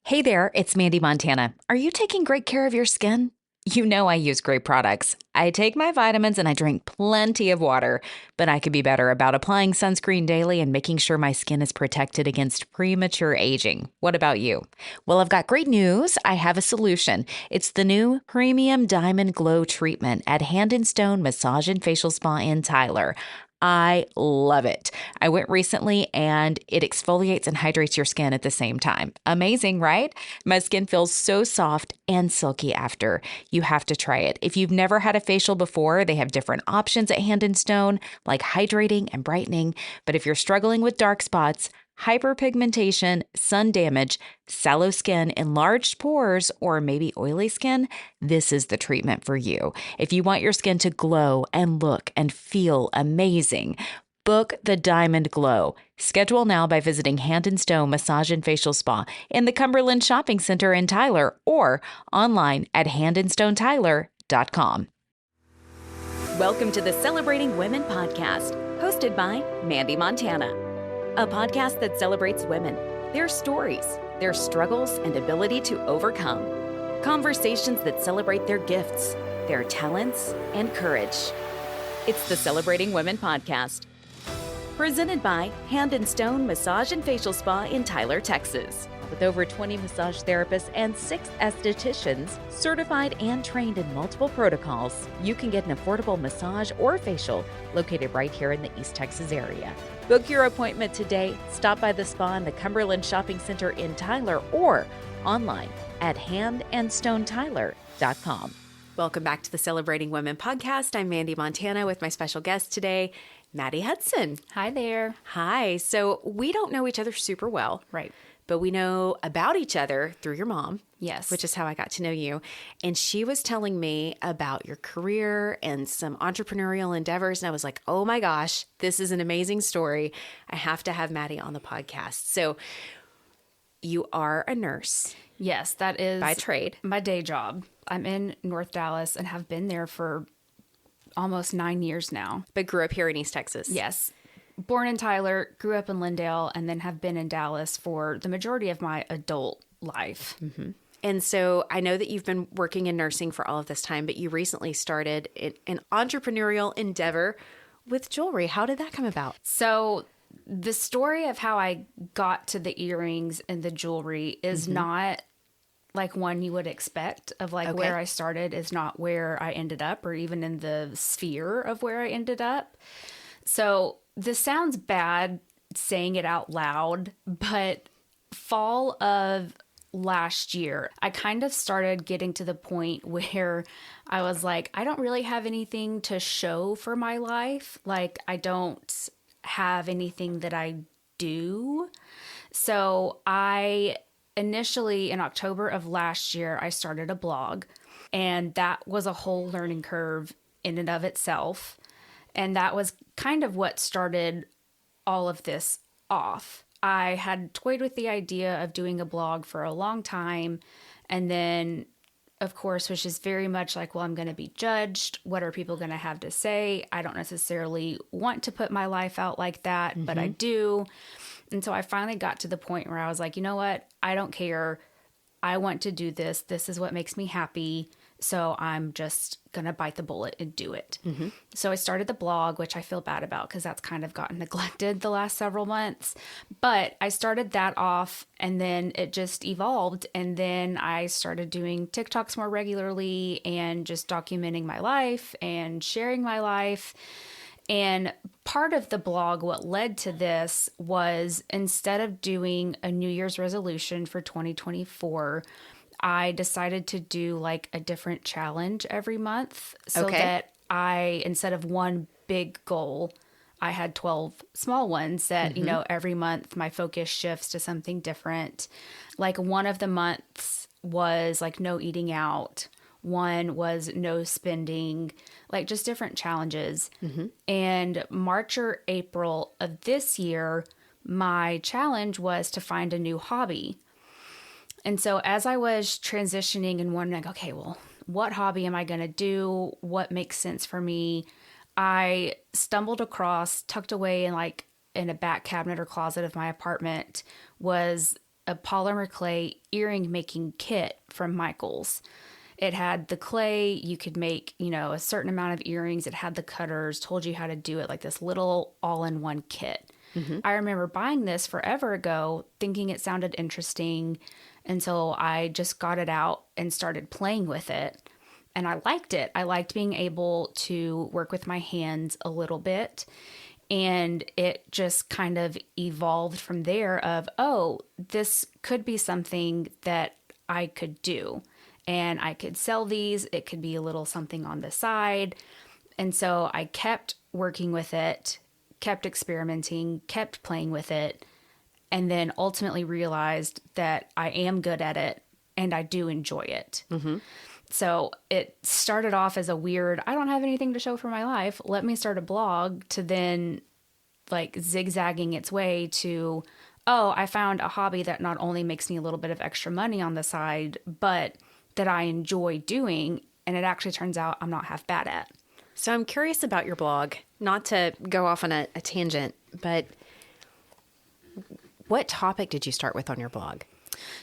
Hey there, it's Mandee Montana. Are you taking great care of your skin? You know I use great products. I take my vitamins and I drink plenty of water, but I could be better about applying sunscreen daily and making sure my skin is protected against premature aging. What about you? Well, I've got great news. I have a solution. It's the new Premium Diamond Glow Treatment at Hand and Stone Massage and Facial Spa in Tyler. I love it. I went recently and it exfoliates and hydrates your skin at the same time. Amazing, right? My skin feels so soft and silky after. You have to try it. If you've never had a facial before, they have different options at Hand and Stone, like hydrating and brightening. But if you're struggling with dark spots, hyperpigmentation, sun damage, sallow skin, enlarged pores, or maybe oily skin, this is the treatment for you. If you want your skin to glow and look and feel amazing, book the Diamond Glow. Schedule now by visiting Hand and Stone Massage and Facial Spa in the Cumberland Shopping Center in Tyler or online at handandstonetyler.com. Welcome to the Celebrating Women podcast, hosted by Mandee Montana, a podcast that celebrates women, their stories, their struggles, and ability to overcome. Conversations that celebrate their gifts, their talents, and courage. It's the Celebrating Women podcast, presented by Hand and Stone Massage and Facial Spa in Tyler, Texas. With over 20 massage therapists and 6 estheticians, certified and trained in multiple protocols, you can get an affordable massage or facial located right here in the East Texas area. Book your appointment today. Stop by the spa in the Cumberland Shopping Center in Tyler or online at handandstonetyler.com. Welcome back to the Celebrating Women podcast. I'm Mandee Montana with my special guest today, Maddie Hudson. Hi there. Hi. So we don't know each other super well. Right. But we know about each other through your mom. Yes. Which is how I got to know you. And she was telling me about your career and some entrepreneurial endeavors. And I was like, oh my gosh, this is an amazing story. I have to have Maddie on the podcast. So you are a nurse. Yes, that is by trade. My day job. I'm in North Dallas and have been there for almost 9 years now. But grew up here in East Texas. Yes. Born in Tyler, grew up in Lindale, and then have been in Dallas for the majority of my adult life. Mm-hmm. And so I know that you've been working in nursing for all of this time, but you recently started an entrepreneurial endeavor with jewelry. How did that come about? So the story of how I got to the earrings and the jewelry is not like one you would expect of where I started is not where I ended up or even in the sphere of where I ended up. So this sounds bad saying it out loud, but fall of last year, I kind of started getting to the point where I was like, I don't really have anything to show for my life. Like, I don't have anything that I do. So I initially, in October of last year, I started a blog, and that was a whole learning curve in and of itself. And that was kind of what started all of this off. I had toyed with the idea of doing a blog for a long time. And then, of course, was just very much like, well, I'm going to be judged. What are people going to have to say? I don't necessarily want to put my life out like that, but I do. And so I finally got to the point where I was like, you know what? I don't care. I want to do this. This is what makes me happy. So I'm just going to bite the bullet and do it. Mm-hmm. So I started the blog, which I feel bad about because that's kind of gotten neglected the last several months. But I started that off and then it just evolved. And then I started doing TikToks more regularly and just documenting my life and sharing my life. And part of the blog, what led to this was instead of doing a New Year's resolution for 2024, I decided to do like a different challenge every month so that I, instead of one big goal, I had 12 small ones that, you know, every month my focus shifts to something different. Like one of the months was like no eating out. One was no spending, like just different challenges. And March or April of this year, my challenge was to find a new hobby. And so as I was transitioning and wondering, okay, well, what hobby am I going to do? What makes sense for me? I stumbled across, tucked away in a back cabinet or closet of my apartment, was a polymer clay earring making kit from Michael's. It had the clay, you could make, a certain amount of earrings. It had the cutters, told you how to do it, like this little all-in-one kit. I remember buying this forever ago, thinking it sounded interesting, until I just got it out and started playing with it. And I liked it. I liked being able to work with my hands a little bit. And it just kind of evolved from there of, oh, this could be something that I could do. And I could sell these. It could be a little something on the side. And so I kept working with it, kept experimenting, kept playing with it, and then ultimately realized that I am good at it and I do enjoy it. So it started off as a weird, I don't have anything to show for my life, let me start a blog, to then like zigzagging its way to, oh, I found a hobby that not only makes me a little bit of extra money on the side, but that I enjoy doing. And it actually turns out I'm not half bad at. So I'm curious about your blog, not to go off on a tangent, but what topic did you start with on your blog?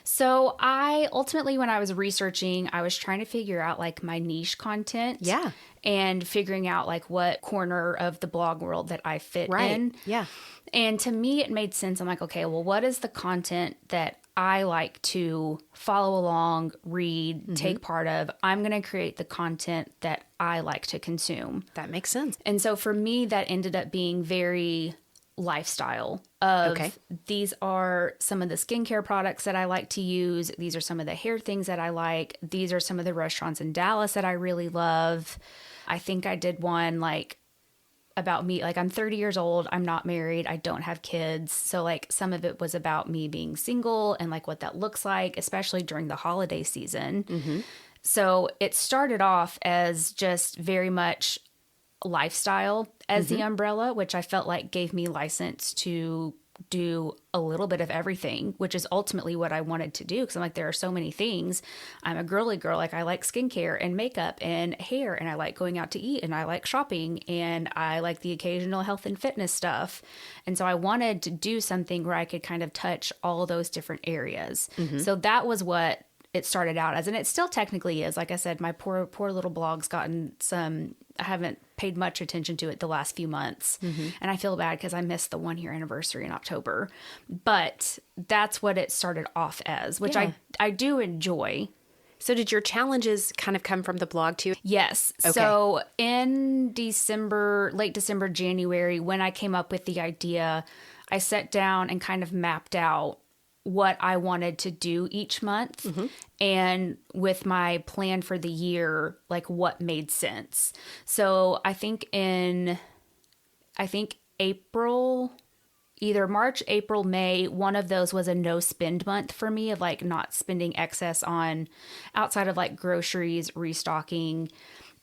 So I ultimately, when I was researching, I was trying to figure out like my niche content. Yeah. And figuring out like what corner of the blog world that I fit in. Yeah. And to me, it made sense. I'm like, okay, well, what is the content that I like to follow along, read, take part of? I'm going to create the content that I like to consume. That makes sense. And so for me, that ended up being very lifestyle of, these are some of the skincare products that I like to use. These are some of the hair things that I like. These are some of the restaurants in Dallas that I really love. I think I did one like about me, like I'm 30 years old, I'm not married, I don't have kids. So like some of it was about me being single and like what that looks like, especially during the holiday season. So it started off as just very much lifestyle as the umbrella, which I felt like gave me license to do a little bit of everything, which is ultimately what I wanted to do. Cause I'm like, there are so many things. I'm a girly girl. Like I like skincare and makeup and hair, and I like going out to eat, and I like shopping, and I like the occasional health and fitness stuff. And so I wanted to do something where I could kind of touch all of those different areas. So that was what it started out as. And it still technically is. Like I said, my poor little blog's gotten some, I haven't paid much attention to it the last few months. And I feel bad because I missed the 1 year anniversary in October. But that's what it started off as, which I do enjoy. So did your challenges kind of come from the blog too? Yes. Okay. So in December, late December, January, when I came up with the idea, I sat down and kind of mapped out what I wanted to do each month, and with my plan for the year, like what made sense. So I think April, either March, April, May, one of those was a no spend month for me, of like not spending excess on outside of like groceries, restocking.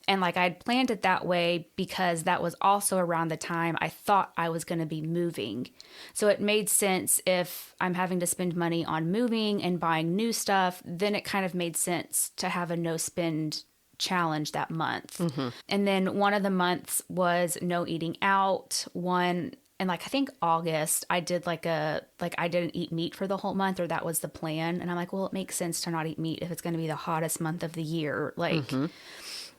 And like I'd planned it that way because that was also around the time I thought I was going to be moving. So it made sense if I'm having to spend money on moving and buying new stuff, then it kind of made sense to have a no spend challenge that month. And then one of the months was no eating out. And like, I think August, I did I didn't eat meat for the whole month, or that was the plan. And I'm like, well, it makes sense to not eat meat if it's going to be the hottest month of the year.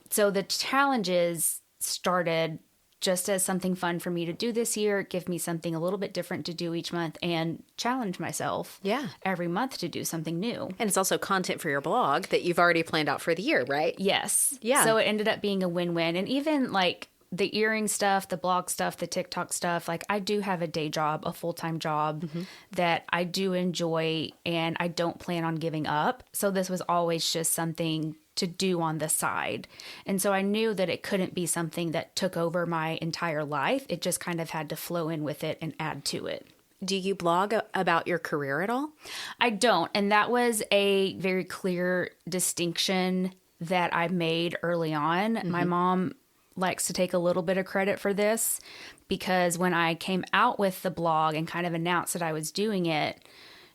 So the challenges started just as something fun for me to do this year, give me something a little bit different to do each month, and challenge myself every month to do something new. And it's also content for your blog that you've already planned out for the year, right? Yes. Yeah. So it ended up being a win-win. And even like the earring stuff, the blog stuff, the TikTok stuff, like I do have a day job, a full-time job that I do enjoy, and I don't plan on giving up. So this was always just something to do on the side. And so I knew that it couldn't be something that took over my entire life. It just kind of had to flow in with it and add to it. Do you blog about your career at all? I don't. And that was a very clear distinction that I made early on. My mom likes to take a little bit of credit for this, because when I came out with the blog and kind of announced that I was doing it,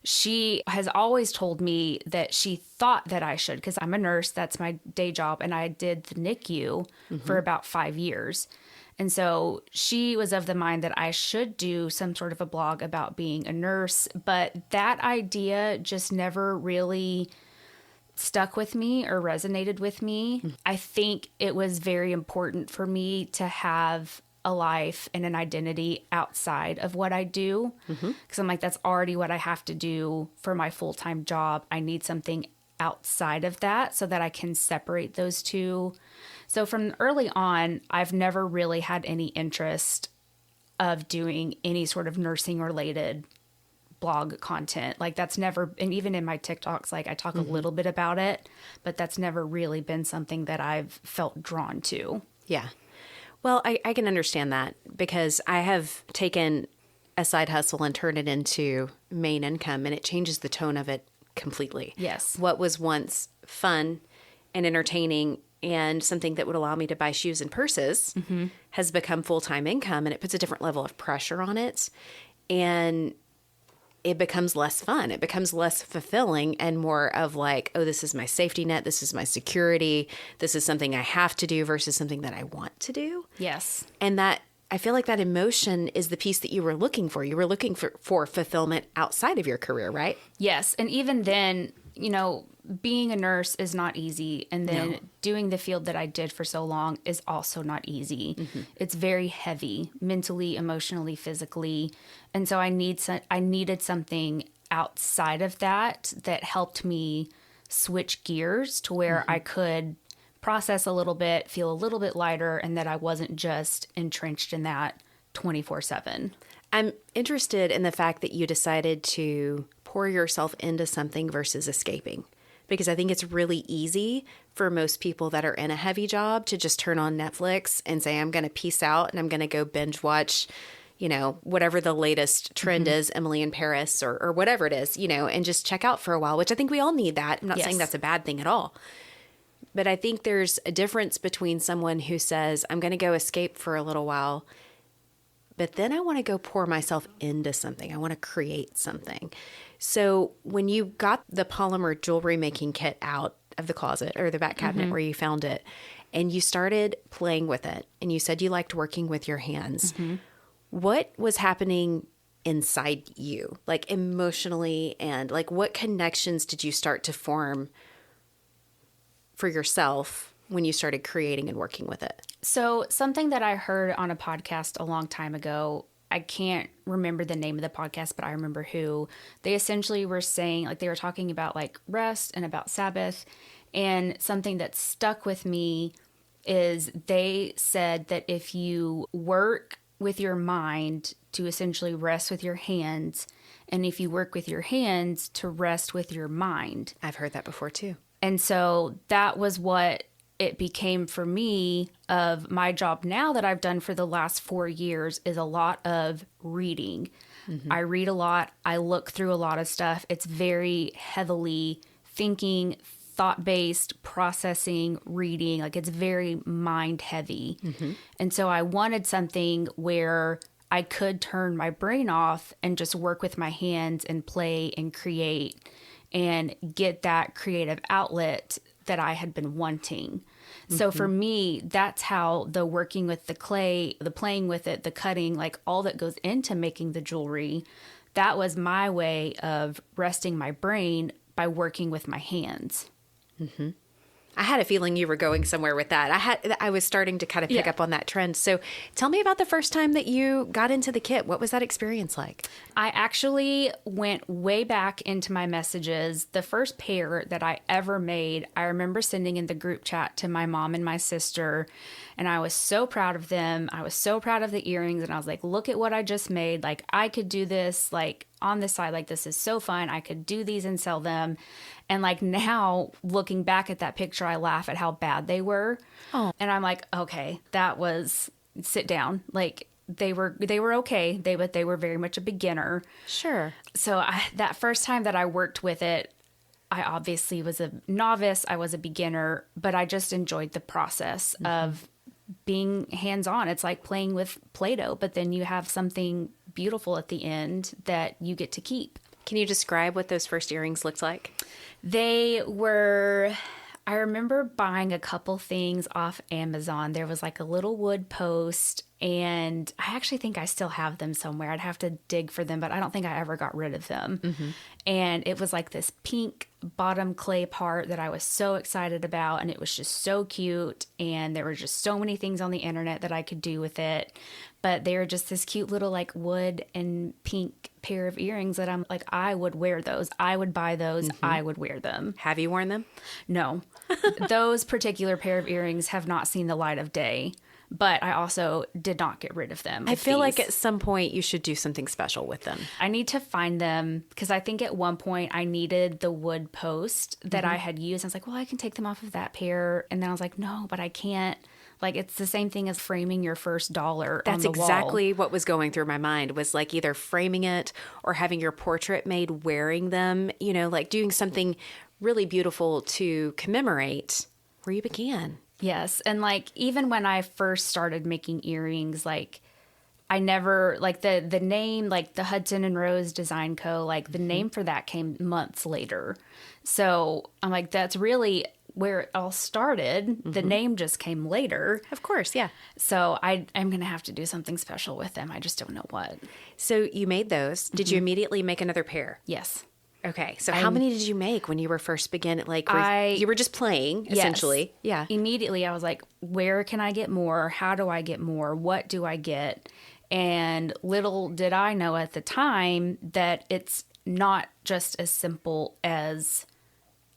she has always told me that she thought that I should, because I'm a nurse, that's my day job, and I did the NICU for about 5 years. And so she was of the mind that I should do some sort of a blog about being a nurse, but that idea just never really stuck with me or resonated with me. I think it was very important for me to have a life and an identity outside of what I do. Because I'm like, that's already what I have to do for my full-time job. I need something outside of that so that I can separate those two. So from early on, I've never really had any interest of doing any sort of nursing related blog content. Like that's never, and even in my TikToks, like I talk a little bit about it, but that's never really been something that I've felt drawn to. Yeah. Well, I can understand that because I have taken a side hustle and turned it into main income, and it changes the tone of it completely. Yes. What was once fun and entertaining and something that would allow me to buy shoes and purses has become full-time income, and it puts a different level of pressure on it. And it becomes less fun. It becomes less fulfilling and more of like, oh, this is my safety net. This is my security. This is something I have to do versus something that I want to do. Yes. And that, I feel like that emotion is the piece that you were looking for. You were looking for fulfillment outside of your career, right? Yes. And even then, you know, being a nurse is not easy. And then doing the field that I did for so long is also not easy. It's very heavy mentally, emotionally, physically. And so I needed something outside of that helped me switch gears to where I could process a little bit, feel a little bit lighter, and that I wasn't just entrenched in that 24/7. I'm interested in the fact that you decided to pour yourself into something versus escaping. Because I think it's really easy for most people that are in a heavy job to just turn on Netflix and say, I'm going to peace out and I'm going to go binge watch, you know, whatever the latest trend is, Emily in Paris or whatever it is, you know, and just check out for a while, which I think we all need that. I'm not saying that's a bad thing at all. But I think there's a difference between someone who says, I'm going to go escape for a little while, but then I want to go pour myself into something. I want to create something. So when you got the polymer jewelry making kit out of the closet or the back cabinet where you found it, and you started playing with it, and you said you liked working with your hands, what was happening inside you, like emotionally, and like what connections did you start to form for yourself when you started creating and working with it? So something that I heard on a podcast a long time ago, I can't remember the name of the podcast, but I remember who they essentially were saying, like they were talking about like rest and about Sabbath. And something that stuck with me is they said that if you work with your mind to essentially rest with your hands, and if you work with your hands to rest with your mind. I've heard that before too. And so that was what it became for me of my job now that I've done for the last 4 years is a lot of reading. I read a lot. I look through a lot of stuff. It's very heavily thinking, thought-based, processing, reading. Like it's very mind heavy. And so I wanted something where I could turn my brain off and just work with my hands and play and create and get that creative outlet that I had been wanting. So for me, that's how the working with the clay, the playing with it, the cutting, like all that goes into making the jewelry, that was my way of resting my brain by working with my hands. I had a feeling you were going somewhere with that. I was starting to kind of pick up on that trend. So tell me about the first time that you got into the kit. What was that experience like? I actually went way back into my messages. The first pair that I ever made, I remember sending in the group chat to my mom and my sister, and I was so proud of them. I was so proud of the earrings, and I was like, look at what I just made. Like, I could do this, like, on the side. Like, this is so fun. I could do these and sell them. And like now looking back at that picture, I laugh at how bad they were. Oh. And I'm like, okay, that was sit down. Like they were okay. But they were very much a beginner. Sure. So that first time that I worked with it, I obviously was a novice. I was a beginner, but I just enjoyed the process of being hands-on. It's like playing with Play-Doh, but then you have something beautiful at the end that you get to keep. Can you describe what those first earrings looked like? They were, I remember buying a couple things off Amazon. There was like a little wood post And I actually think I still have them somewhere. I'd have to dig for them, but I don't think I ever got rid of them. And it was like this pink bottom clay part that I was so excited about, and it was just so cute. And there were just so many things on the internet that I could do with it. But they were just this cute little like wood and pink pair of earrings that I'm like, I would wear those. I would buy those. I would wear them. Have you worn them? No. Those particular pair of earrings have not seen the light of day. But I also did not get rid of them. I feel like at some point you should do something special with them. I need to find them because I think at one point I needed the wood post that I had used. I was like, well, I can take them off of that pair. And then I was like, no, but I can't. Like, it's the same thing as framing your first dollar on the wall. That's exactly what was going through my mind, was like either framing it or having your portrait made wearing them, you know, like doing something really beautiful to commemorate where you began. Yes. And like, even when I first started making earrings, like, I never, like the name, like the Hudson and Rose Design Co., like the name for that came months later. So I'm like, that's really where it all started. The name just came later. Of course, yeah. So I'm going to have to do something special with them. I just don't know what. So you made those. Did you immediately make another pair? Yes. Okay. So how many did you make when you were first beginning? Like, you were just playing, Yes. essentially. Yeah. Immediately, I was like, where can I get more? How do I get more? What do I get? And little did I know at the time that it's not just as simple as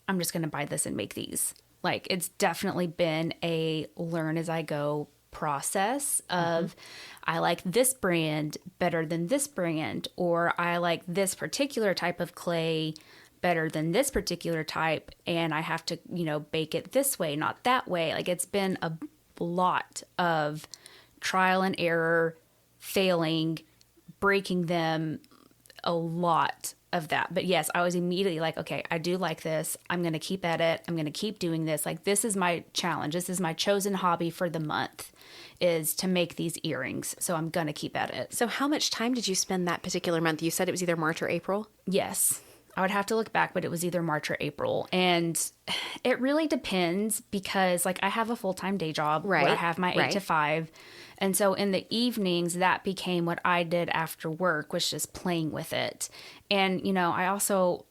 I'm just going to buy this and make these. Like, it's definitely been a learn as I go process of I like this brand better than this brand, or I like this particular type of clay better than this particular type, and I have to, you know, bake it this way, not that way. Like, it's been a lot of trial and error, failing, breaking them, a lot of that. But yes, I was immediately like, okay, I do like this. I'm going to keep at it. I'm going to keep doing this. Like, this is my challenge. This is my chosen hobby for the month, is to make these earrings. So I'm going to keep at it. So how much time did you spend that particular month? You said it was either March or April? Yes. I would have to look back, but it was either March or April. And it really depends because, like, I have a full-time day job where I have my 8 to 5. And so in the evenings, that became what I did after work, was just playing with it. And, you know, I also,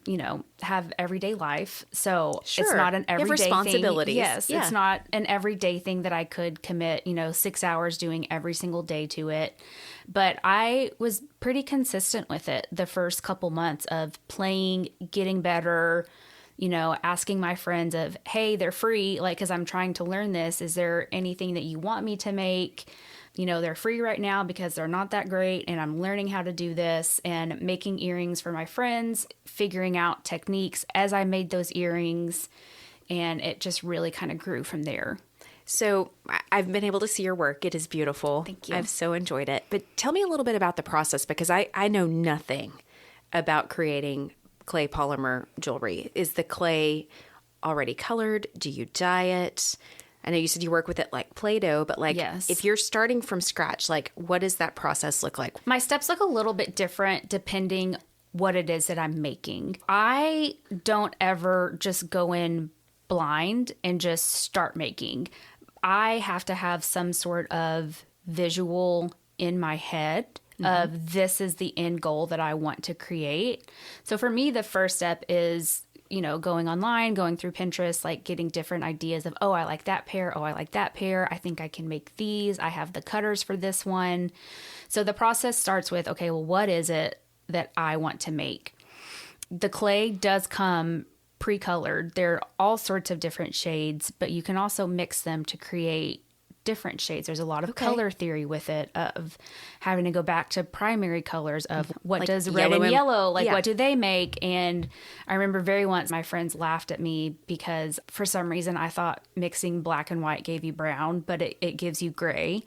you know, have everyday life. So it's not an everyday responsibilities. thing. Yes, it's not an everyday thing that I could commit, you know, 6 hours doing every single day to it. But I was pretty consistent with it the first couple months of playing, getting better, you know, asking my friends of, hey, they're free, like, because I'm trying to learn this. Is there anything that you want me to make? You know, they're free right now because they're not that great, and I'm learning how to do this, and making earrings for my friends, figuring out techniques as I made those earrings, and it just really kind of grew from there. So I've been able to see your work. It is beautiful. Thank you. I've so enjoyed it. But tell me a little bit about the process, because I know nothing about creating clay polymer jewelry. Is the clay already colored? Do you dye it? I know you said you work with it like Play-Doh, but like, Yes. if you're starting from scratch, like, what does that process look like? My steps look a little bit different depending what it is that I'm making. I don't ever just go in blind and just start making. I have to have some sort of visual in my head of this is the end goal that I want to create. So for me, the first step is, you know, going online, going through Pinterest, like getting different ideas of, oh, I like that pair. Oh, I like that pair. I think I can make these. I have the cutters for this one. So the process starts with, okay, well, what is it that I want to make? The clay does come pre-colored. There are all sorts of different shades, but you can also mix them to create different shades. There's a lot of color theory with it, of having to go back to primary colors of what Like does red and yellow, like yeah. what do they make? And I remember very once my friends laughed at me because for some reason I thought mixing black and white gave you brown, but it gives you gray.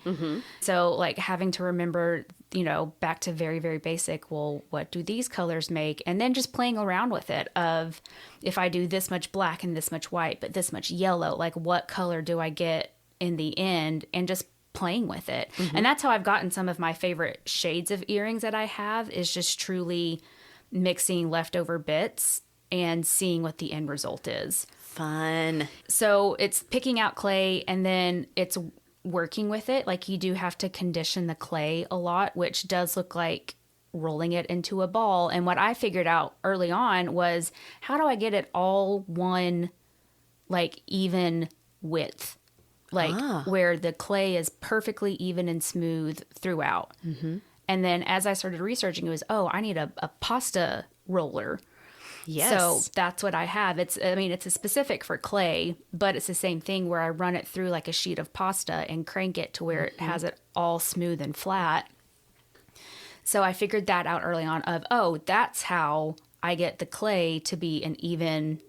So like having to remember, you know, back to very, very basic, well, what do these colors make? And then just playing around with it of, if I do this much black and this much white, but this much yellow, like what color do I get in the end? And just playing with it. And that's how I've gotten some of my favorite shades of earrings that I have, is just truly mixing leftover bits and seeing what the end result is. Fun. So it's picking out clay, and then it's working with it, like you do have to condition the clay a lot, which does look like rolling it into a ball. And what I figured out early on was, how do I get it all one, like, even width? Like where the clay is perfectly even and smooth throughout. Mm-hmm. And then as I started researching, it was, I need a pasta roller. Yes. So that's what I have. It's a specific for clay, but it's the same thing where I run it through like a sheet of pasta and crank it to where it has it all smooth and flat. So I figured that out early on of, that's how I get the clay to be an even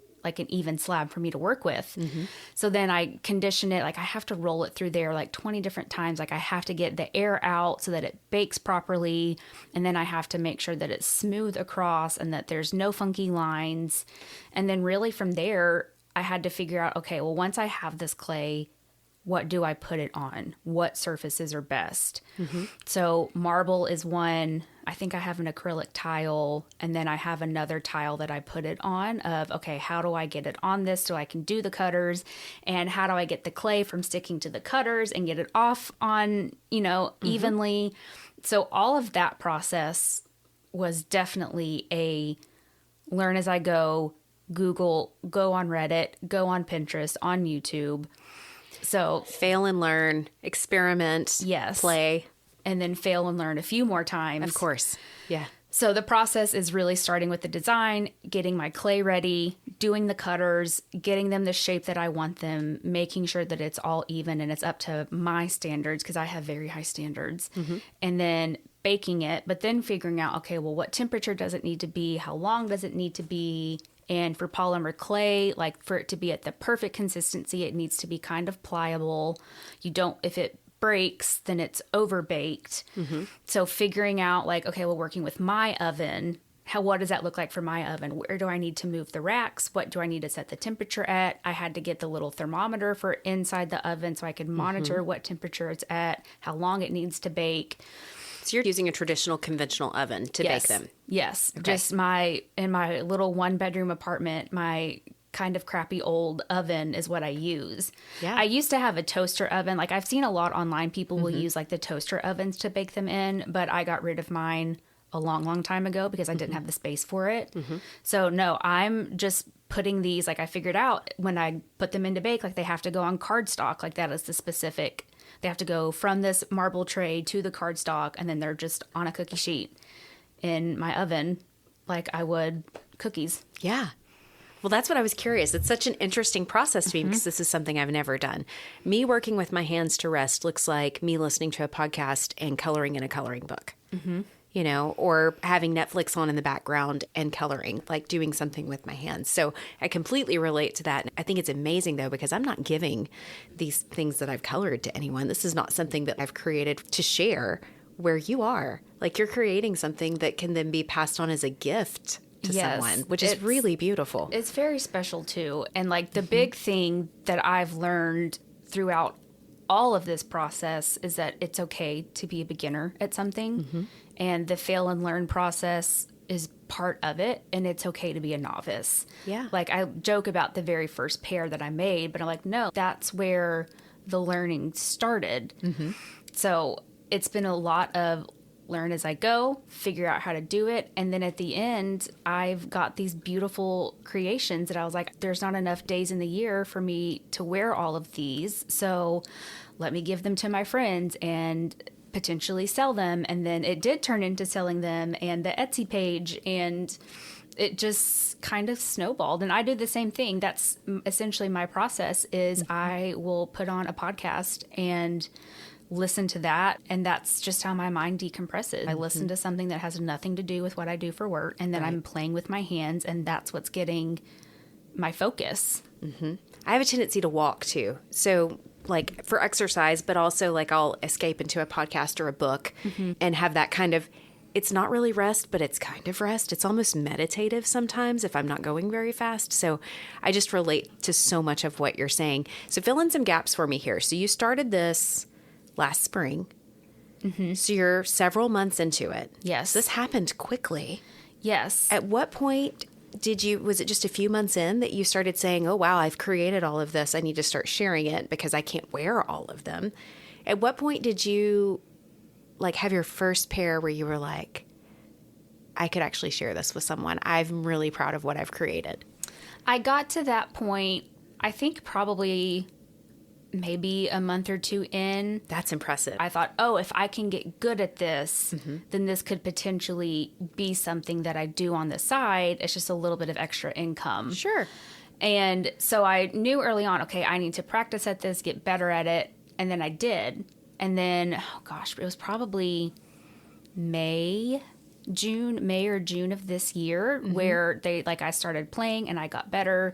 slab for me to work with. Mm-hmm. So then I condition it. Like I have to roll it through there like 20 different times. Like I have to get the air out so that it bakes properly. And then I have to make sure that it's smooth across and that there's no funky lines. And then really from there, I had to figure out, okay, well, once I have this clay, what do I put it on? What surfaces are best? Mm-hmm. So marble is one. I think I have an acrylic tile, and then I have another tile that I put it on of, okay, how do I get it on this so I can do the cutters? And how do I get the clay from sticking to the cutters and get it off on, evenly? So all of that process was definitely a learn as I go, Google, go on Reddit, go on Pinterest, on YouTube. So fail and learn, experiment, yes, play, and then fail and learn a few more times. Of course. Yeah. So the process is really starting with the design, getting my clay ready, doing the cutters, getting them the shape that I want them, making sure that it's all even and it's up to my standards because I have very high standards. Mm-hmm. And then baking it, but then figuring out, okay, well, what temperature does it need to be? How long does it need to be? And for polymer clay, like for it to be at the perfect consistency, it needs to be kind of pliable. If it breaks, then it's over baked. Mm-hmm. So figuring out like, okay, well, working with my oven, what does that look like for my oven? Where do I need to move the racks? What do I need to set the temperature at? I had to get the little thermometer for inside the oven so I could monitor what temperature it's at, how long it needs to bake. So you're using a traditional conventional oven to bake them? Yes. Okay. Just in my little 1-bedroom apartment, my kind of crappy old oven is what I use. Yeah. I used to have a toaster oven. Like I've seen a lot online, people will use like the toaster ovens to bake them in, but I got rid of mine a long, long time ago because I didn't have the space for it. Mm-hmm. So no, I'm just putting these, like I figured out when I put them into bake, like they have to go on cardstock. Like that is the specific. They have to go from this marble tray to the cardstock, and then they're just on a cookie sheet in my oven like I would cookies. Yeah. Well, that's what I was curious. It's such an interesting process to me because this is something I've never done. Me working with my hands to rest looks like me listening to a podcast and coloring in a coloring book. Mm-hmm. Or having Netflix on in the background and coloring, like doing something with my hands. So I completely relate to that. I think it's amazing, though, because I'm not giving these things that I've colored to anyone. This is not something that I've created to share where you are. Like you're creating something that can then be passed on as a gift to someone, which is really beautiful. It's very special, too. And like the big thing that I've learned throughout all of this process is that it's okay to be a beginner at something. Mm-hmm. And the fail and learn process is part of it. And it's okay to be a novice. Yeah. Like I joke about the very first pair that I made, but I'm like, no, that's where the learning started. Mm-hmm. So it's been a lot of learn as I go, figure out how to do it. And then at the end, I've got these beautiful creations that I was like, there's not enough days in the year for me to wear all of these. So let me give them to my friends and potentially sell them. And then it did turn into selling them and the Etsy page, and it just kind of snowballed. And I did the same thing. That's essentially my process is I will put on a podcast and listen to that, and that's just how my mind decompresses. I listen to something that has nothing to do with what I do for work, and then I'm playing with my hands, and that's what's getting my focus. Mm-hmm. I have a tendency to walk too. So like for exercise, but also like I'll escape into a podcast or a book and have that kind of, it's not really rest, but it's kind of rest. It's almost meditative sometimes if I'm not going very fast. So I just relate to so much of what you're saying. So fill in some gaps for me here. So you started this last spring. Mm-hmm. So you're several months into it. Yes. This happened quickly. Yes. At what point was it just a few months in that you started saying, oh, wow, I've created all of this. I need to start sharing it because I can't wear all of them. At what point did you like have your first pair where you were like, I could actually share this with someone. I'm really proud of what I've created. I got to that point, I think probably maybe a month or two in. That's impressive. I thought, oh, if I can get good at this, then this could potentially be something that I do on the side. It's just a little bit of extra income. Sure. And so I knew early on, okay, I need to practice at this, get better at it. And then I did. And then, oh gosh, it was probably May or June of this year where I started playing and I got better.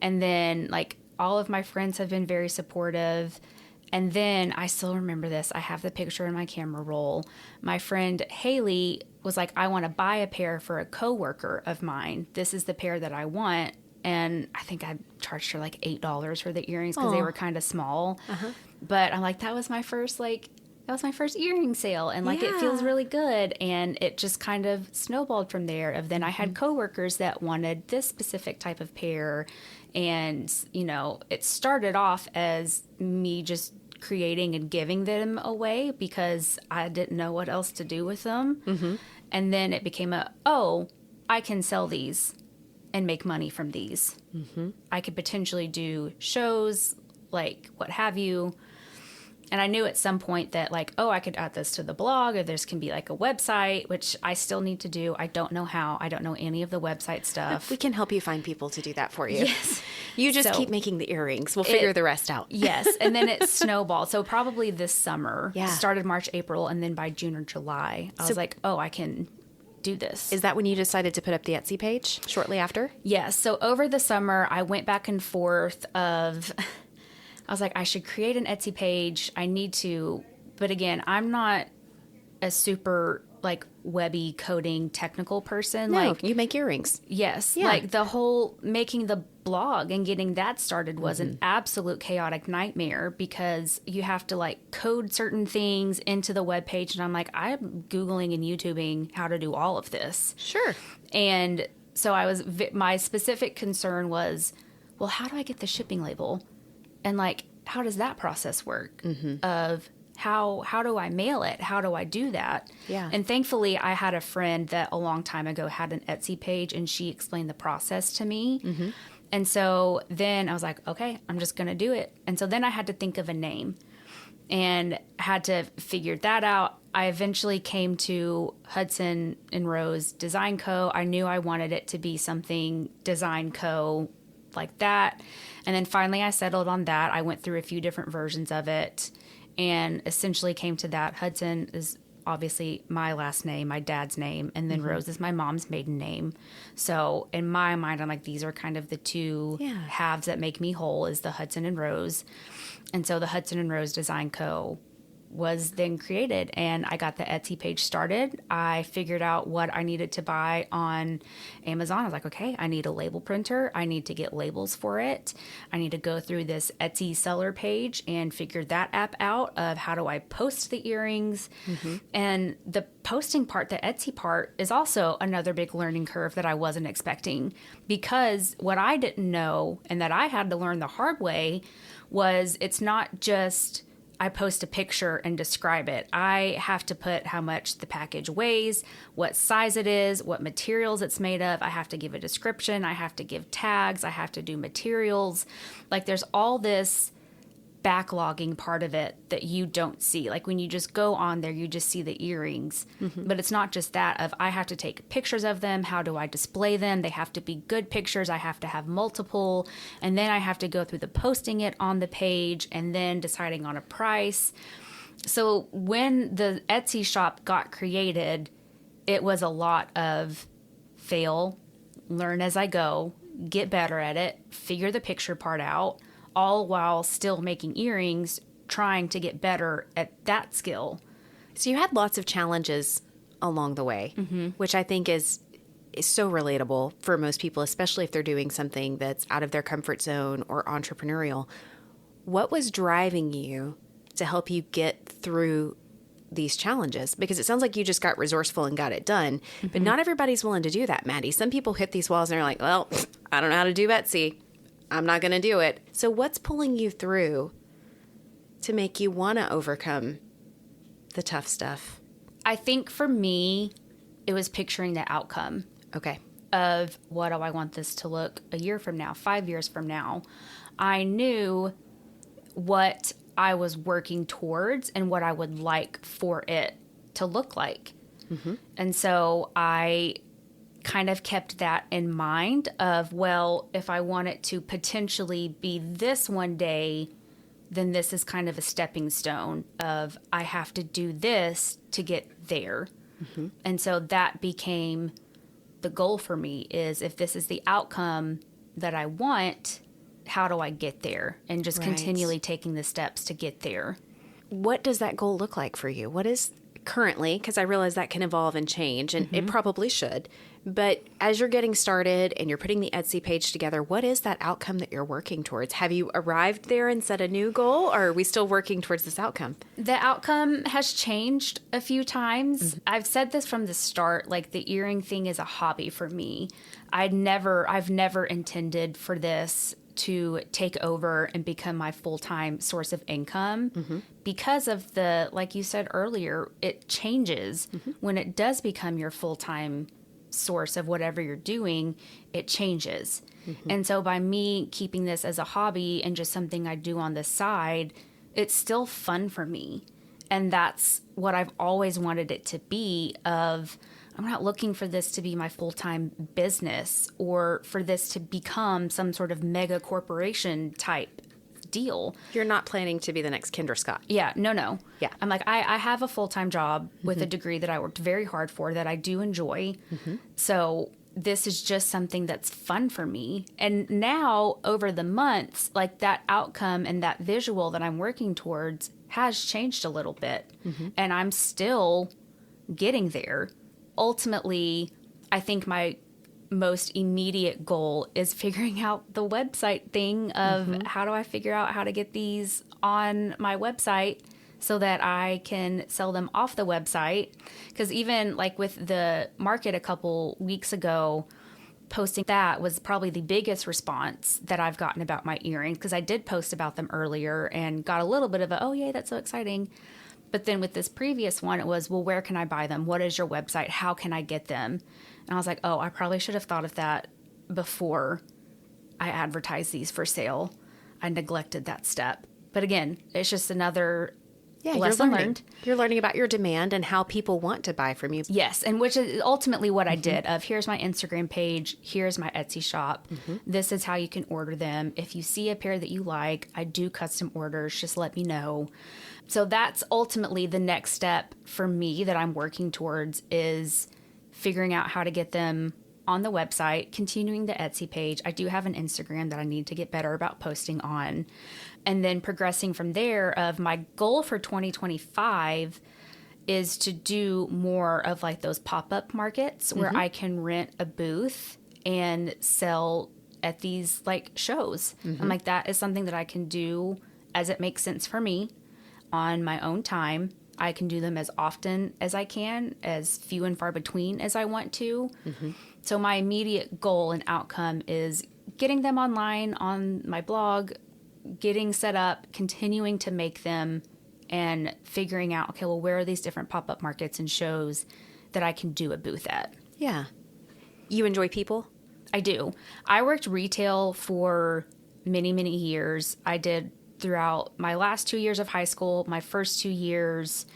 And then like all of my friends have been very supportive. And then I still remember this. I have the picture in my camera roll. My friend Haley was like, I want to buy a pair for a coworker of mine. This is the pair that I want. And I think I charged her like $8 for the earrings because they were kind of small. But I'm like, that was my first earring sale. And like, it feels really good. And it just kind of snowballed from there. Then I had coworkers that wanted this specific type of pair. And, you know, it started off as me just creating and giving them away because I didn't know what else to do with them. And then it became I can sell these and make money from these. I could potentially do shows, like what have you. And I knew at some point that like, I could add this to the blog or this can be like a website, which I still need to do. I don't know how. I don't know any of the website stuff. We can help you find people to do that for you. Yes. You just keep making the earrings. We'll figure the rest out. Yes. And then it snowballed. So probably this summer, started March, April, and then by June or July, I was like, I can do this. Is that when you decided to put up the Etsy page shortly after? Yes. So over the summer, I went back and forth I was like, I should create an Etsy page. I need to. But again, I'm not a super like webby coding technical person. No, like you make earrings. Yes. Yeah. Like the whole making the blog and getting that started was an absolute chaotic nightmare because you have to like code certain things into the webpage. And I'm like, I'm Googling and YouTubing how to do all of this. Sure. And so my specific concern was, well, how do I get the shipping label? And like, how does that process work? Of how do I mail it? How do I do that? Yeah. And thankfully, I had a friend that a long time ago had an Etsy page, and she explained the process to me. And so then I was like, okay, I'm just going to do it. And so then I had to think of a name and had to figure that out. I eventually came to Hudson and Rose Design Co. I knew I wanted it to be something Design Co. like that. And then finally I settled on that. I went through a few different versions of it and essentially came to that. Hudson is obviously my last name, my dad's name, and then Rose is my mom's maiden name. So in my mind, I'm like, these are kind of the two halves that make me whole, is the Hudson and Rose. And so the Hudson and Rose Design Co. was then created, and I got the Etsy page started. I figured out what I needed to buy on Amazon. I was like, okay, I need a label printer. I need to get labels for it. I need to go through this Etsy seller page and figure that app out of how do I post the earrings. And the posting part, the Etsy part, is also another big learning curve that I wasn't expecting, because what I didn't know and that I had to learn the hard way was it's not just I post a picture and describe it. I have to put how much the package weighs, what size it is, what materials it's made of. I have to give a description. I have to give tags. I have to do materials. Like there's all this backlogging part of it that you don't see. Like when you just go on there, you just see the earrings. But it's not just that of I have to take pictures of them. How do I display them? They have to be good pictures. I have to have multiple. And then I have to go through the posting it on the page and then deciding on a price. So when the Etsy shop got created, it was a lot of fail, learn as I go, get better at it, figure the picture part out, all while still making earrings, trying to get better at that skill. So you had lots of challenges along the way, which I think is so relatable for most people, especially if they're doing something that's out of their comfort zone or entrepreneurial. What was driving you to help you get through these challenges? Because it sounds like you just got resourceful and got it done, but not everybody's willing to do that, Maddie. Some people hit these walls and they're like, well, I don't know how to do Etsy. I'm not going to do it. So what's pulling you through to make you want to overcome the tough stuff? I think for me, it was picturing the outcome. Okay. Of what do I want this to look a year from now, 5 years from now. I knew what I was working towards and what I would like for it to look like. Mm-hmm. And so I kind of kept that in mind of, well, if I want it to potentially be this one day, then this is kind of a stepping stone of I have to do this to get there. Mm-hmm. And so that became the goal for me is if this is the outcome that I want, how do I get there? And just continually taking the steps to get there. What does that goal look like for you? What is currently, because I realize that can evolve and change, and it probably should. But as you're getting started and you're putting the Etsy page together, what is that outcome that you're working towards? Have you arrived there and set a new goal, or are we still working towards this outcome? The outcome has changed a few times. I've said this from the start, like the earring thing is a hobby for me. I've never intended for this to take over and become my full-time source of income because of the, like you said earlier, it changes when it does become your full-time source of whatever you're doing, it changes. And so by me keeping this as a hobby and just something I do on the side, it's still fun for me. And that's what I've always wanted it to be of, I'm not looking for this to be my full-time business or for this to become some sort of mega corporation type deal. You're not planning to be the next Kendra Scott. Yeah, no. Yeah. I'm like, I have a full-time job with a degree that I worked very hard for that I do enjoy. So this is just something that's fun for me. And now over the months, like that outcome and that visual that I'm working towards has changed a little bit. And I'm still getting there. Ultimately, I think my most immediate goal is figuring out the website thing of how do I figure out how to get these on my website so that I can sell them off the website. Because even like with the market a couple weeks ago, posting that was probably the biggest response that I've gotten about my earrings, because I did post about them earlier and got a little bit of a, oh, yay, that's so exciting. But then with this previous one, it was, well, where can I buy them? What is your website? How can I get them? And I was like, oh, I probably should have thought of that before I advertised these for sale. I neglected that step. But again, it's just another lesson learned. You're learning about your demand and how people want to buy from you. Yes, and which is ultimately what I did of here's my Instagram page, here's my Etsy shop. This is how you can order them. If you see a pair that you like, I do custom orders. Just let me know. So that's ultimately the next step for me that I'm working towards is figuring out how to get them on the website, continuing the Etsy page. I do have an Instagram that I need to get better about posting on. And then progressing from there of my goal for 2025 is to do more of like those pop-up markets where I can rent a booth and sell at these like shows. I'm like, that is something that I can do as it makes sense for me on my own time. I can do them as often as I can, as few and far between as I want to. So my immediate goal and outcome is getting them online on my blog, getting set up, continuing to make them, and figuring out, okay, well, where are these different pop-up markets and shows that I can do a booth at? Yeah. You enjoy people? I do. I worked retail for many, many years. I did throughout my last 2 years of high school, my first 2 years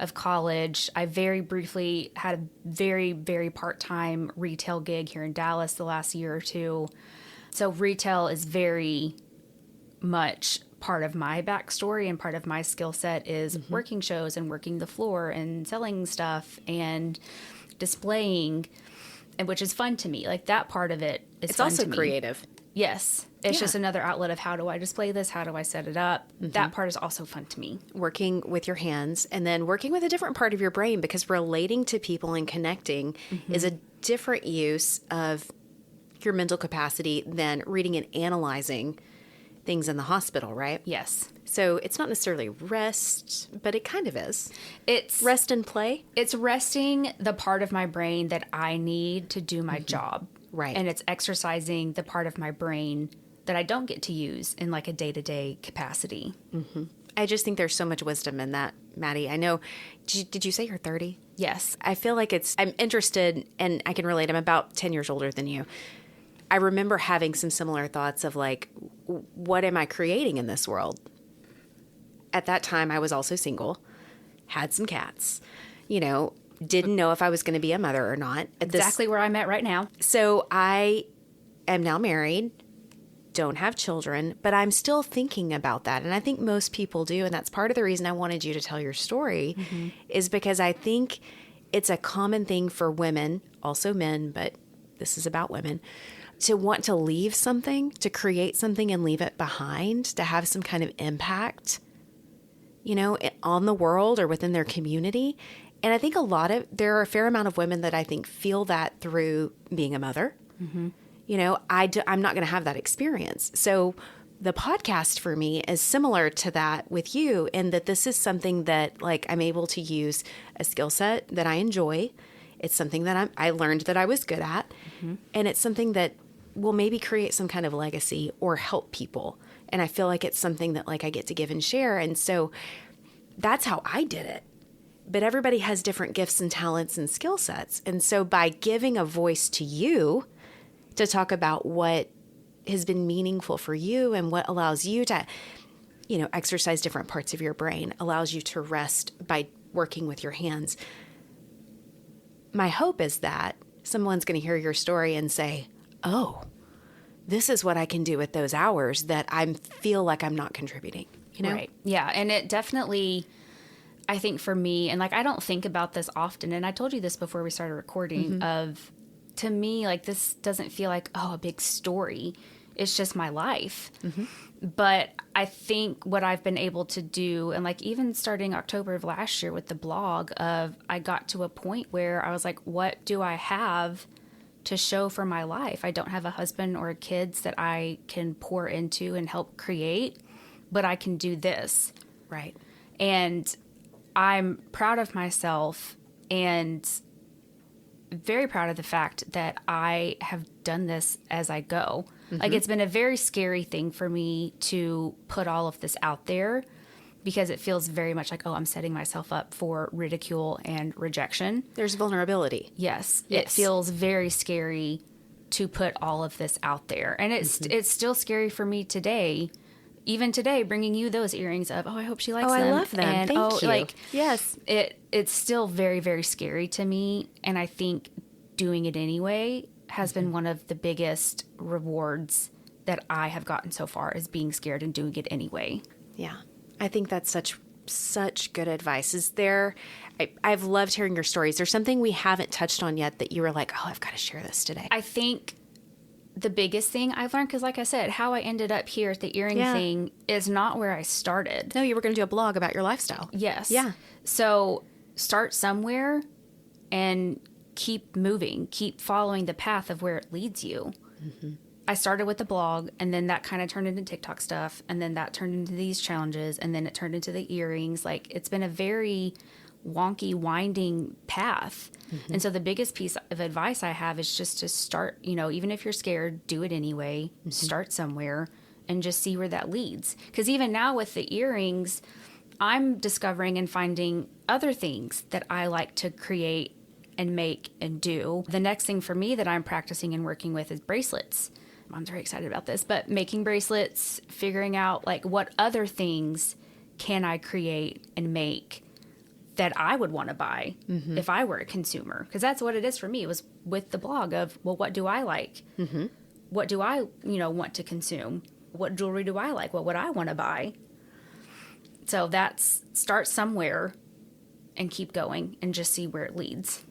of college. I very briefly had a very, very part-time retail gig here in Dallas the last year or two. So retail is very much part of my backstory, and part of my skill set is working shows and working the floor and selling stuff and displaying, and which is fun to me. Like that part of it is It's fun also to me. creative. Yes. It's just another outlet of how do I display this? How do I set it up? That part is also fun to me. Working with your hands and then working with a different part of your brain, because relating to people and connecting is a different use of your mental capacity than reading and analyzing things in the hospital, right? Yes. So it's not necessarily rest, but it kind of is. It's Rest and play. It's resting the part of my brain that I need to do my job. Right. And it's exercising the part of my brain that I don't get to use in like a day-to-day capacity. I just think there's so much wisdom in that, Maddie. I know, did you say you're 30? Yes. I feel like I'm interested, and I can relate. I'm about 10 years older than you. I remember having some similar thoughts of like, what am I creating in this world? At that time, I was also single, had some cats, didn't know if I was going to be a mother or not. Exactly where I'm at right now. So I am now married, don't have children, but I'm still thinking about that. And I think most people do. And that's part of the reason I wanted you to tell your story is because I think it's a common thing for women, also men, but this is about women, to want to leave something, to create something and leave it behind, to have some kind of impact, on the world or within their community. And I think there are a fair amount of women that I think feel that through being a mother. Mm-hmm. I'm not going to have that experience. So the podcast for me is similar to that with you in that this is something that like I'm able to use a skill set that I enjoy. It's something that I learned that I was good at. Mm-hmm. And it's something that will maybe create some kind of legacy or help people. And I feel like it's something that like I get to give and share. And so that's how I did it. But everybody has different gifts and talents and skill sets. And so by giving a voice to you to talk about what has been meaningful for you and what allows you to, exercise different parts of your brain, allows you to rest by working with your hands. My hope is that someone's going to hear your story and say, oh, this is what I can do with those hours that I feel like I'm not contributing, Right. Yeah. And it definitely, I think for me, and like, I don't think about this often. And I told you this before we started recording to me, like this doesn't feel like, a big story. It's just my life. Mm-hmm. But I think what I've been able to do, and like even starting October of last year with the blog I got to a point where I was like, what do I have to show for my life? I don't have a husband or kids that I can pour into and help create, but I can do this. Right. And I'm proud of myself and very proud of the fact that I have done this as I go. Mm-hmm. Like it's been a very scary thing for me to put all of this out there because it feels very much like, I'm setting myself up for ridicule and rejection. There's vulnerability. Yes. It feels very scary to put all of this out there. And it's still scary for me today. Even today, bringing you those earrings of, I hope she likes them. I love them. And, Thank you. Yes. It's still very, very scary to me. And I think doing it anyway has been one of the biggest rewards that I have gotten so far is being scared and doing it anyway. Yeah. I think that's such good advice. I've loved hearing your stories. There's something we haven't touched on yet that you were like, I've got to share this today. I think the biggest thing I've learned, because like I said, how I ended up here at the earring thing is not where I started. No, you were going to do a blog about your lifestyle. Yes. Yeah. So start somewhere and keep moving, keep following the path of where it leads you. Mm-hmm. I started with the blog, and then that kind of turned into TikTok stuff, and then that turned into these challenges, and then it turned into the earrings. Like, it's been a very wonky, winding path. Mm-hmm. And so the biggest piece of advice I have is just to start, even if you're scared, do it anyway. Mm-hmm. Start somewhere and just see where that leads. Because even now with the earrings, I'm discovering and finding other things that I like to create and make and do. The next thing for me that I'm practicing and working with is bracelets. I'm very excited about this, but making bracelets, figuring out like what other things can I create and make that I would want to buy if I were a consumer. Because that's what it is for me. It was with the blog of, what do I like? Mm-hmm. What do I, want to consume? What jewelry do I like? What would I want to buy? So that's start somewhere and keep going and just see where it leads.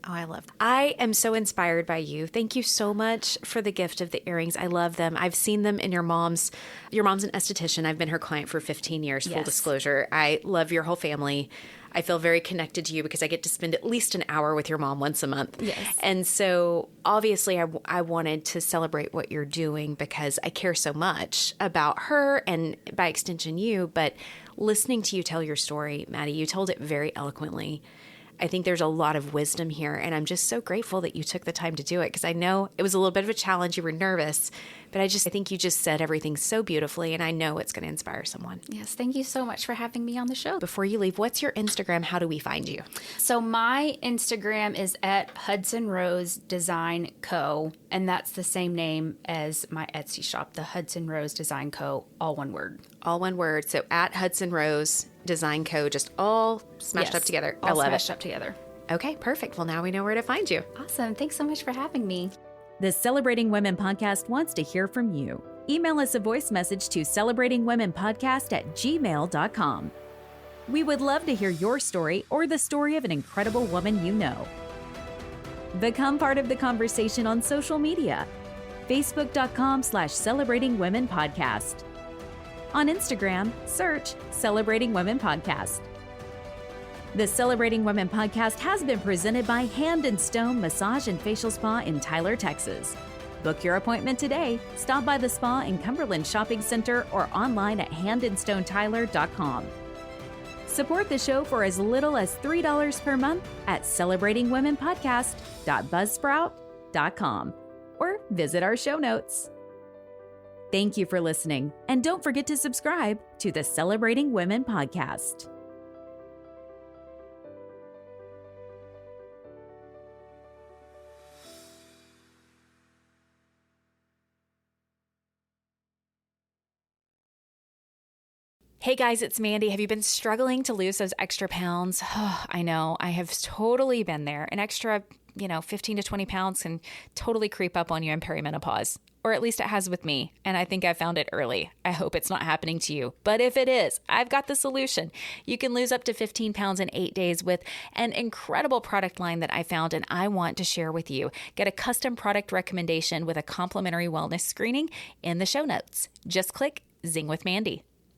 Oh, I love that. I am so inspired by you. Thank you so much for the gift of the earrings. I love them. I've seen them in your mom's an esthetician. I've been her client for 15 years, full disclosure. I love your whole family. I feel very connected to you because I get to spend at least an hour with your mom once a month. Yes. And so obviously I wanted to celebrate what you're doing because I care so much about her and by extension you, but listening to you tell your story, Maddie, you told it very eloquently. I think there's a lot of wisdom here, and I'm just so grateful that you took the time to do it because I know it was a little bit of a challenge. You were nervous, But I think you just said everything so beautifully, and I know it's going to inspire someone. Yes, thank you so much for having me on the show. Before you leave, what's your Instagram? How do we find you? So my Instagram is at Hudson Rose Design Co., and that's the same name as my Etsy shop, the Hudson Rose Design Co., all one word. All one word. So at Hudson Rose Design Co., just all smashed up together. I love it. Smashed up together. Okay, perfect. Well, now we know where to find you. Awesome. Thanks so much for having me. The Celebrating Women podcast wants to hear from you. Email us a voice message to celebratingwomenpodcast@gmail.com. We would love to hear your story or the story of an incredible woman you know. Become part of the conversation on social media. Facebook.com/celebratingwomenpodcast. On Instagram, search Celebrating Women Podcast. The Celebrating Women podcast has been presented by Hand and Stone Massage and Facial Spa in Tyler, Texas. Book your appointment today. Stop by the spa in Cumberland Shopping Center or online at handandstonetyler.com. Support the show for as little as $3 per month at celebratingwomenpodcast.buzzsprout.com or visit our show notes. Thank you for listening, and don't forget to subscribe to the Celebrating Women podcast. Hey guys, it's Mandee. Have you been struggling to lose those extra pounds? Oh, I know, I have totally been there. An extra, 15 to 20 pounds can totally creep up on you in perimenopause. Or at least it has with me, and I think I found it early. I hope it's not happening to you. But if it is, I've got the solution. You can lose up to 15 pounds in 8 days with an incredible product line that I found and I want to share with you. Get a custom product recommendation with a complimentary wellness screening in the show notes. Just click Zing with Mandee.